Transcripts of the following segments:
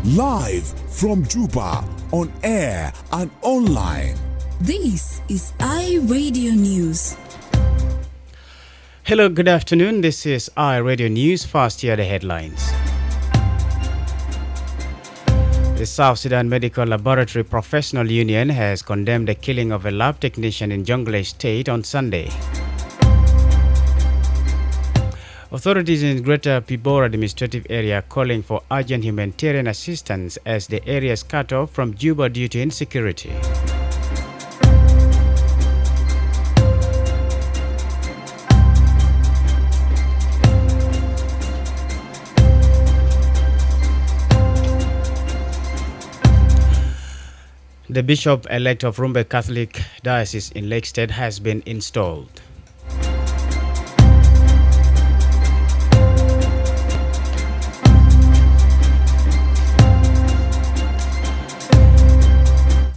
Live from Juba, on air and online. This is iRadio News. Hello, good afternoon. This is iRadio News. First, here are the headlines. The South Sudan Medical Laboratory Professional Union has condemned the killing of a lab technician in Jonglei State on Sunday. Authorities in Greater Pibor administrative area calling for urgent humanitarian assistance as the area is cut off from Juba due to insecurity. The Bishop-elect of Rumbek Catholic Diocese in Lake State has been installed.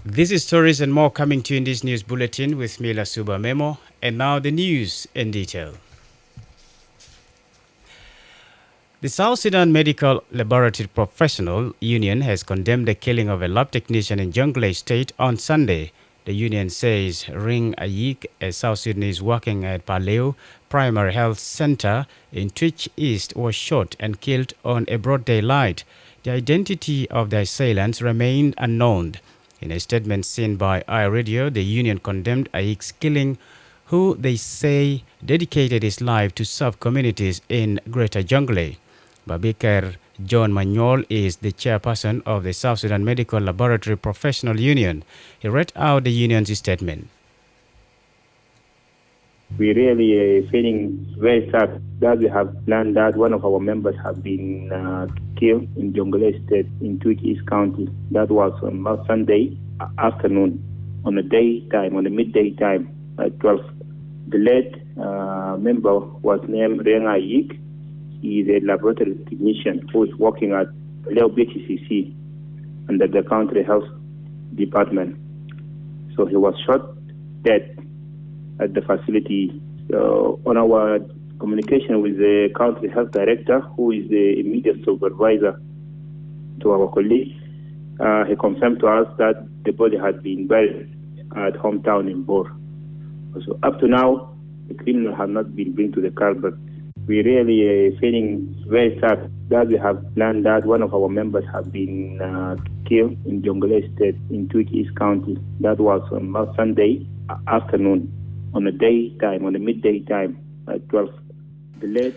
These stories and more coming to you in this news bulletin with me, Lasuba Memo. And now the news in detail. The South Sudan Medical Laboratory Professional Union has condemned the killing of a lab technician in Jonglei State on Sunday. The union says Ring Ayik, a South Sudanese working at Paleo Primary Health Center in Twitch East, was shot and killed on a broad daylight. The identity of the assailants remained unknown. In a statement seen by iRadio, the union condemned Ayik's killing, who they say dedicated his life to serve communities in Greater Jonglei. Babikar John Manuel is the chairperson of the South Sudan Medical Laboratory Professional Union. He read out the union's statement. We really feeling very sad that we have learned that one of our members have been killed in Jonglei State in Twitch East County. That was on last Sunday afternoon, on the midday time at 12. The late member was named Renga Yik. He is a laboratory technician who is working at Leo BTCC under the country health department. So he was shot dead at the facility. On our communication with the country health director, who is the immediate supervisor to our colleague, he confirmed to us that the body had been buried at hometown in Bor. So up to now, the criminal have not been brought to the culprit. We really feeling very sad that we have learned that one of our members have been killed in Jonglei State in Twitch East County. That was on last Sunday afternoon, on the midday time at 12. The late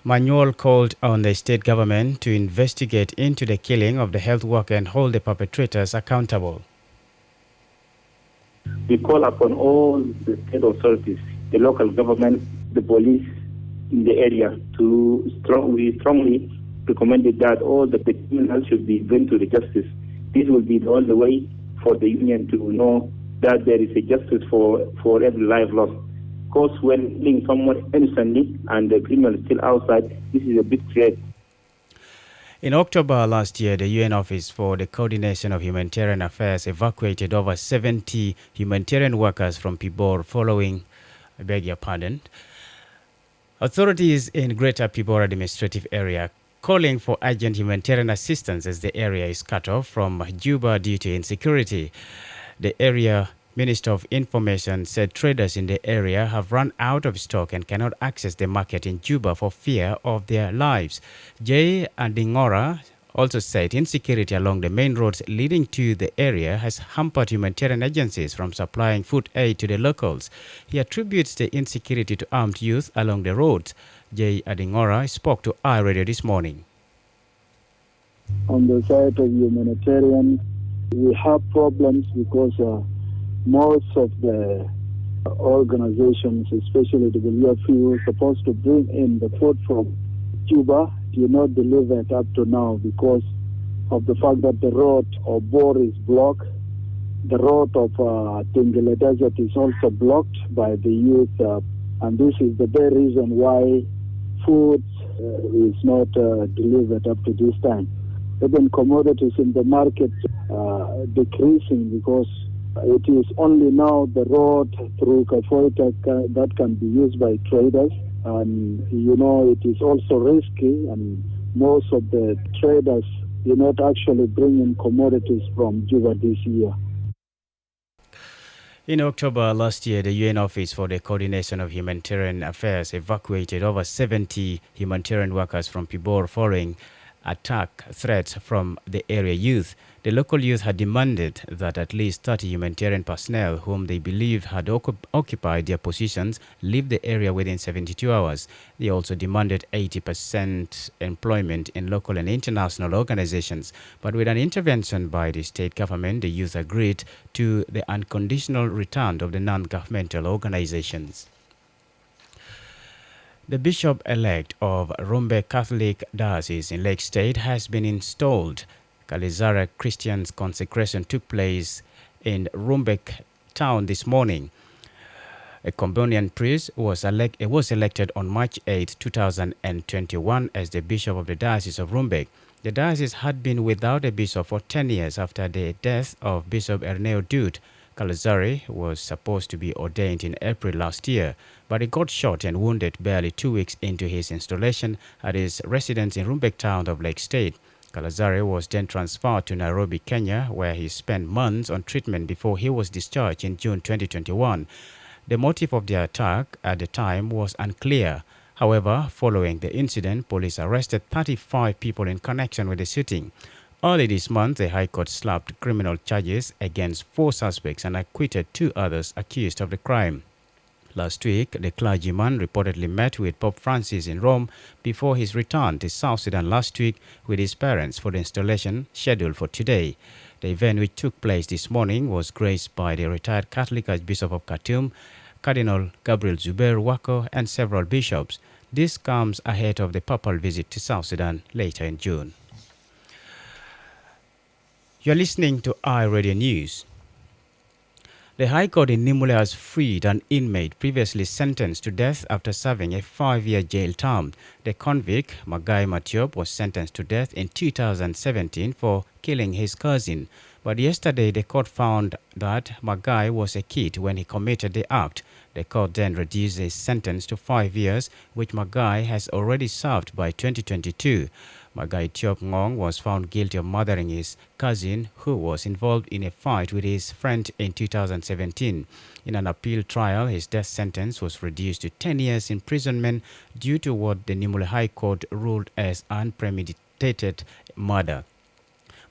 Manuel called on the state government to investigate into the killing of the health worker and hold the perpetrators accountable. We call upon all the state authorities, the local government, the police in the area we strongly recommended that all the criminals should be brought to the justice. This will be the only way for the union to know that there is a justice for every life lost. Because when killing someone innocently and the criminal is still outside, this is a big threat. In October last year, the UN Office for the Coordination of Humanitarian Affairs evacuated over 70 humanitarian workers from Pibor following, I beg your pardon, authorities in Greater Pibor administrative area calling for urgent humanitarian assistance as the area is cut off from Juba due to insecurity. The area Minister of Information said traders in the area have run out of stock and cannot access the market in Juba for fear of their lives. Jay Adingora also said insecurity along the main roads leading to the area has hampered humanitarian agencies from supplying food aid to the locals. He attributes the insecurity to armed youth along the roads. Jay Adingora spoke to iRadio this morning. On the side of humanitarian, we have problems because most of the organizations, especially the WFP, are supposed to bring in the food from Cuba, do not deliver it up to now because of the fact that the road of Bor is blocked. The road of Tingele Desert is also blocked by the youth, and this is the very reason why food is not delivered up to this time. Even commodities in the market decreasing because it is only now the road through Kafoita that can be used by traders. And, it is also risky and most of the traders did not actually bring in commodities from Juba this year. In October last year, the UN Office for the Coordination of Humanitarian Affairs evacuated over 70 humanitarian workers from Pibor following attack threats from the area youth. The local youth had demanded that at least 30 humanitarian personnel whom they believed had occupied their positions leave the area within 72 hours. They also demanded 80% employment in local and international organizations. But with an intervention by the state government, the youth agreed to the unconditional return of the non-governmental organizations. The Bishop-elect of Rumbek Catholic Diocese in Lake State has been installed. Kalizara Christian's consecration took place in Rumbek town this morning. A Combonian priest was elected on March 8, 2021 as the Bishop of the Diocese of Rumbek. The diocese had been without a bishop for 10 years after the death of Bishop Erneo Dut. Calazari was supposed to be ordained in April last year, but he got shot and wounded barely 2 weeks into his installation at his residence in Rumbek town of Lake State. Calazari was then transferred to Nairobi, Kenya, where he spent months on treatment before he was discharged in June 2021. The motive of the attack at the time was unclear. However, following the incident, police arrested 35 people in connection with the shooting. Early this month, the High Court slapped criminal charges against 4 suspects and acquitted 2 others accused of the crime. Last week, the clergyman reportedly met with Pope Francis in Rome before his return to South Sudan last week with his parents for the installation scheduled for today. The event, which took place this morning, was graced by the retired Catholic Archbishop of Khartoum, Cardinal Gabriel Zubair Wako, and several bishops. This comes ahead of the papal visit to South Sudan later in June. You're listening to iRadio News. The High Court in Nimule has freed an inmate previously sentenced to death after serving a 5-year jail term. The convict, Magai Matiop, was sentenced to death in 2017 for killing his cousin. But yesterday, the court found that Magai was a kid when he committed the act. The court then reduced his sentence to 5 years, which Magai has already served by 2022. Magai Tiop Ngong was found guilty of murdering his cousin, who was involved in a fight with his friend in 2017. In an appeal trial, his death sentence was reduced to 10 years imprisonment due to what the Nimule High Court ruled as unpremeditated murder.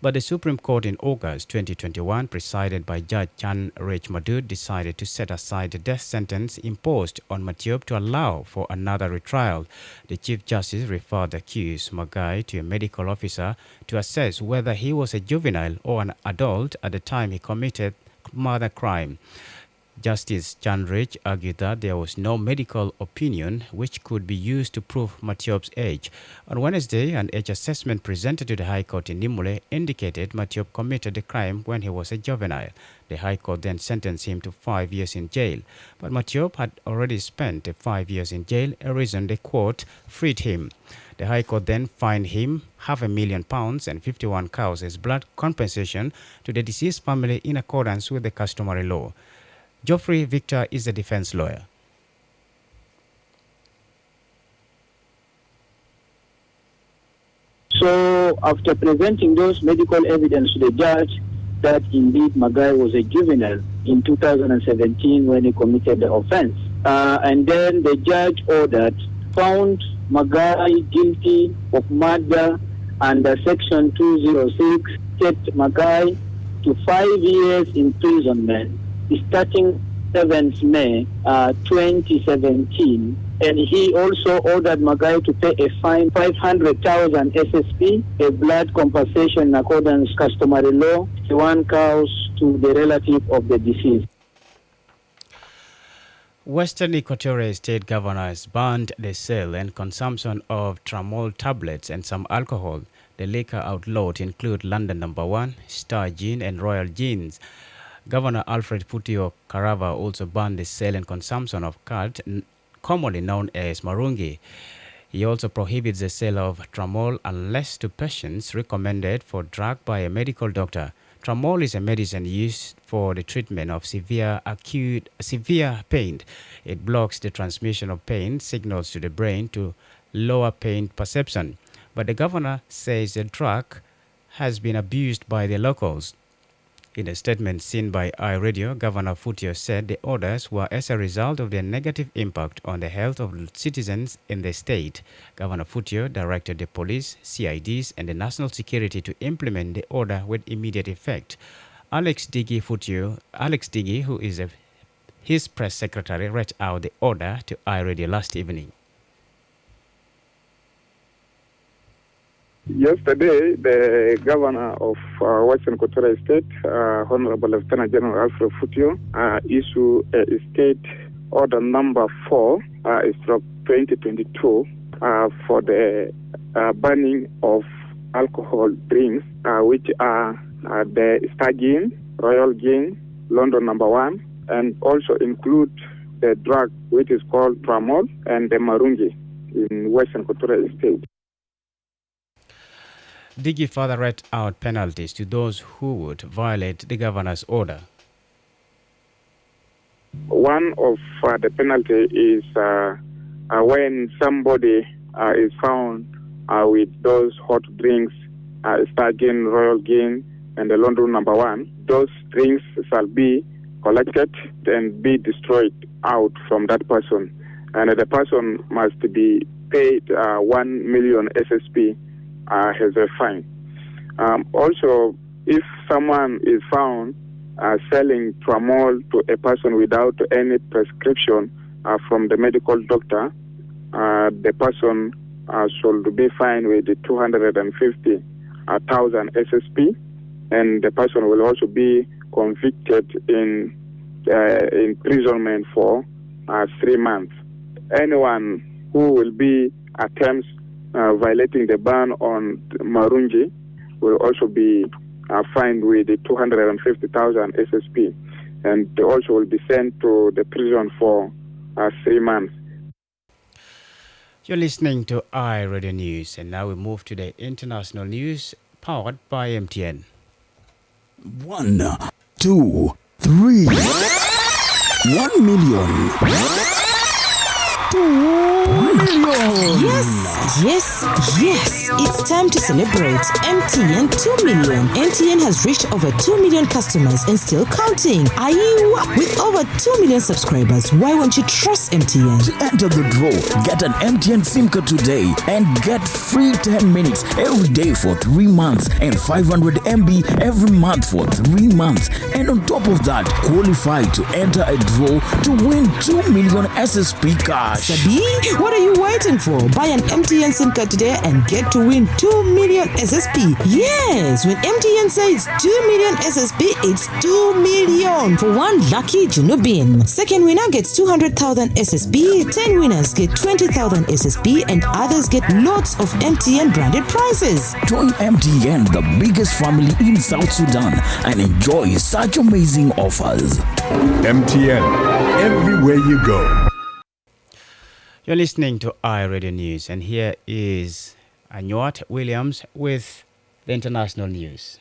But the Supreme Court in August 2021, presided by Judge Chan Rech Madud, decided to set aside the death sentence imposed on Matiop to allow for another retrial. The Chief Justice referred the accused Magai to a medical officer to assess whether he was a juvenile or an adult at the time he committed murder crime. Justice Chandrich argued that there was no medical opinion which could be used to prove Matiop's age. On Wednesday, an age assessment presented to the High Court in Nimule indicated Matiop committed the crime when he was a juvenile. The High Court then sentenced him to 5 years in jail. But Matiop had already spent 5 years in jail, a reason the court freed him. The High Court then fined him £500,000 and 51 cows as blood compensation to the deceased family in accordance with the customary law. Geoffrey Victor is a defense lawyer. So after presenting those medical evidence to the judge that indeed Magai was a juvenile in 2017 when he committed the offense, and then the judge found Magai guilty of murder under section 206, set Magai to 5 years imprisonment starting 7th May 2017, and he also ordered Magai to pay a fine 500,000 SSP, a blood compensation in accordance with customary law, 1 cows to the relative of the deceased. Western Equatorial State governors banned the sale and consumption of Tramol tablets and some alcohol. The liquor outlawed include London No. 1, Star Gin, and Royal Gins. Governor Alfred Putio Carava also banned the sale and consumption of khat, commonly known as marungi. He also prohibits the sale of tramol unless to patients recommended for drug by a medical doctor. Tramol is a medicine used for the treatment of severe pain. It blocks the transmission of pain signals to the brain to lower pain perception. but the governor says the drug has been abused by the locals. In a statement seen by iRadio, Governor Futio said the orders were as a result of their negative impact on the health of citizens in the state. Governor Futio directed the police, CIDs, and the national security to implement the order with immediate effect. Alex Digi, who is his press secretary, read out the order to iRadio last evening. Yesterday, the governor of Western Equatorial State, Honorable Lieutenant General Alfred Futio, issued a state order number 4, stroke 2022, for the banning of alcohol drinks, which are the Star Gin, Royal Gin, London number 1, and also include the drug which is called Tramol and the Marungi in Western Equatorial State. Digi further read out penalties to those who would violate the governor's order. One of the penalty is when somebody is found with those hot drinks, Star Gin, Royal Gin, and the London number 1, those drinks shall be collected and be destroyed out from that person. And the person must be paid 1 million SSP as a fine. Also, if someone is found selling Tramol to a person without any prescription from the medical doctor, the person should be fined with 250,000 SSP, and the person will also be convicted in imprisonment for 3 months. Anyone who will be attempts violating the ban on Marungi will also be fined with 250,000 SSP, and they also will be sent to the prison for 3 months. You're listening to iRadio News, and now we move to the international news powered by MTN. 1, 2, 3. 1 million. 2 million. Yes. It's time to celebrate MTN 2 million. MTN has reached over 2 million customers and still counting. Are you? With over 2 million subscribers, why won't you trust MTN? To enter the draw, get an MTN SIM card today and get free 10 minutes every day for 3 months and 500 MB every month for 3 months. And on top of that, qualify to enter a draw to win 2 million SSP cash. Sabi, what are you waiting for? Buy an MTN SIM card today and get to win 2 million SSP. Yes, when MTN says 2 million SSP, it's 2 million for one lucky Junubin. Second winner gets 200,000 SSP, 10 winners get 20,000 SSP, and others get lots of MTN branded prizes. Join MTN, the biggest family in South Sudan, and enjoy such amazing offers. MTN, everywhere you go. You're listening to iRadio News, and here is Anyuat Williams with the international news.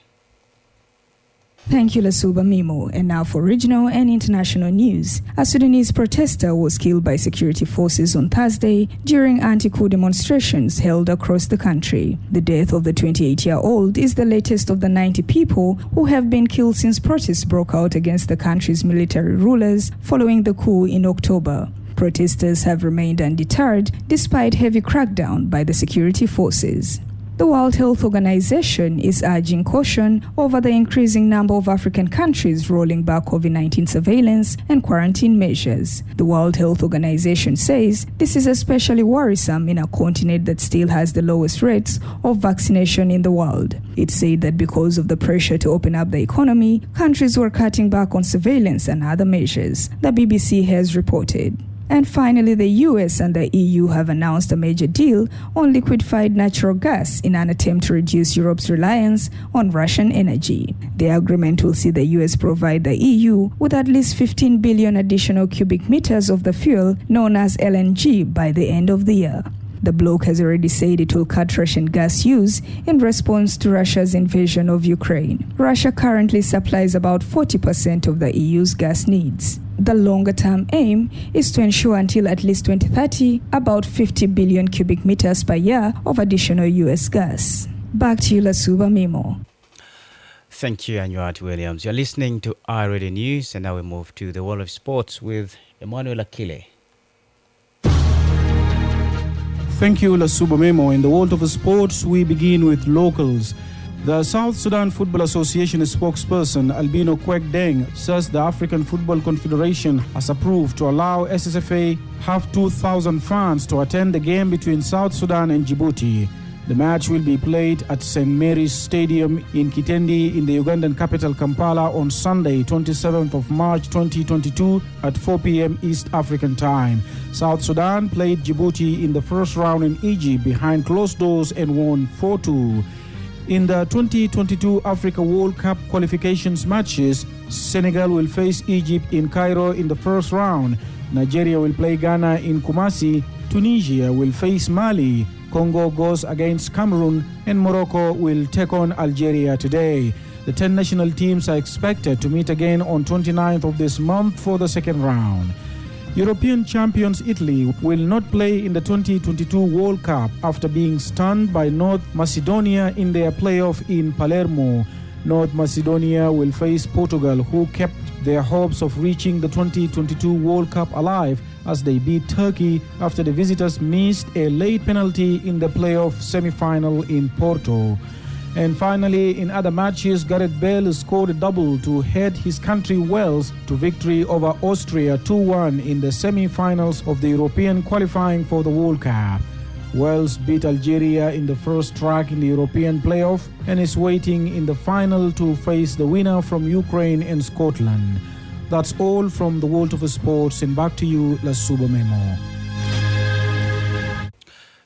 Thank you, Lasuba Mimo. And now for regional and international news. A Sudanese protester was killed by security forces on Thursday during anti-coup demonstrations held across the country. The death of the 28-year-old is the latest of the 90 people who have been killed since protests broke out against the country's military rulers following the coup in October. Protesters have remained undeterred despite heavy crackdown by the security forces. The World Health Organization is urging caution over the increasing number of African countries rolling back COVID-19 surveillance and quarantine measures. The World Health Organization says this is especially worrisome in a continent that still has the lowest rates of vaccination in the world. It said that because of the pressure to open up the economy, countries were cutting back on surveillance and other measures, the BBC has reported. And finally, the US and the EU have announced a major deal on liquefied natural gas in an attempt to reduce Europe's reliance on Russian energy. The agreement will see the US provide the EU with at least 15 billion additional cubic meters of the fuel known as LNG by the end of the year. The bloc has already said it will cut Russian gas use in response to Russia's invasion of Ukraine. Russia currently supplies about 40% of the EU's gas needs. The longer-term aim is to ensure until at least 2030 about 50 billion cubic meters per year of additional U.S. gas. Back to you, Lasuba Mimo. Thank you, Anuat Williams. You're listening to iRadio News, and now we move to the world of sports with Emmanuel Akile. Thank you, Lasuba Memo. In the world of sports, we begin with locals. The South Sudan Football Association spokesperson Albino Kwek Deng says the African Football Confederation has approved to allow SSFA have 2,000 fans to attend the game between South Sudan and Djibouti. The match will be played at St. Mary's Stadium in Kitendi in the Ugandan capital Kampala on Sunday, 27th of March 2022 at 4 p.m. East African time. South Sudan played Djibouti in the first round in Egypt behind closed doors and won 4-2. In the 2022 Africa World Cup qualifications matches, Senegal will face Egypt in Cairo in the first round. Nigeria will play Ghana in Kumasi. Tunisia will face Mali. Congo goes against Cameroon, and Morocco will take on Algeria today. The 10 national teams are expected to meet again on 29th of this month for the second round. European champions Italy will not play in the 2022 World Cup after being stunned by North Macedonia in their playoff in Palermo. North Macedonia will face Portugal, who kept their hopes of reaching the 2022 World Cup alive as they beat Turkey after the visitors missed a late penalty in the playoff semi-final in Porto. And finally, in other matches, Gareth Bale scored a double to head his country Wales to victory over Austria 2-1 in the semi-finals of the European qualifying for the World Cup. Wales beat Algeria in the first track in the European playoff and is waiting in the final to face the winner from Ukraine and Scotland. That's all from the world of sports, and back to you, Lasuba Memo.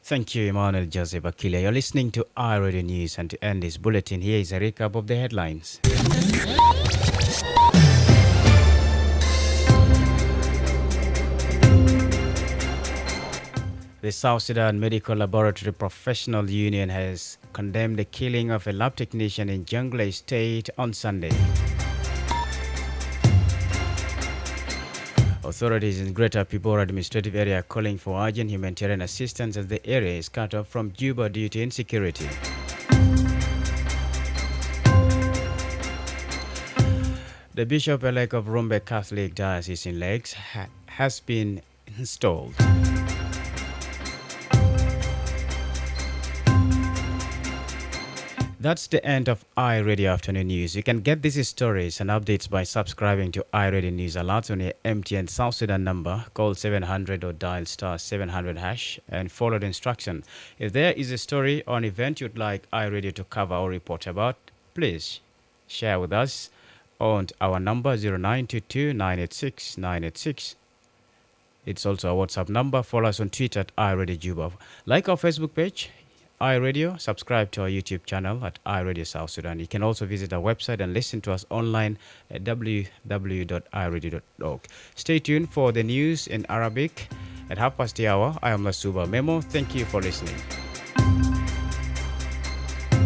Thank you, Emmanuel Joseph Akile. You're listening to iRadio News, and to end this bulletin, here is a recap of the headlines. The South Sudan Medical Laboratory Professional Union has condemned the killing of a lab technician in Jonglei State on Sunday. Authorities in Greater Pibor administrative area are calling for urgent humanitarian assistance as the area is cut off from Juba due to insecurity. The Bishop-elect of Rumbek Catholic Diocese in Lakes has been installed. That's the end of iRadio Afternoon News. You can get these stories and updates by subscribing to iRadio News Alerts on your MTN South Sudan number. Call 700 or dial star 700 hash and follow the instruction. If there is a story or an event you'd like iRadio to cover or report about, please share with us on our number 0922 986 986. It's also our WhatsApp number. Follow us on Twitter at iRadio Juba. Like our Facebook page, iRadio, subscribe to our YouTube channel at iRadio South Sudan. You can also visit our website and listen to us online at www.iradio.org. Stay tuned for the news in Arabic at 12:30. I am Lasuba Memo. Thank you for listening.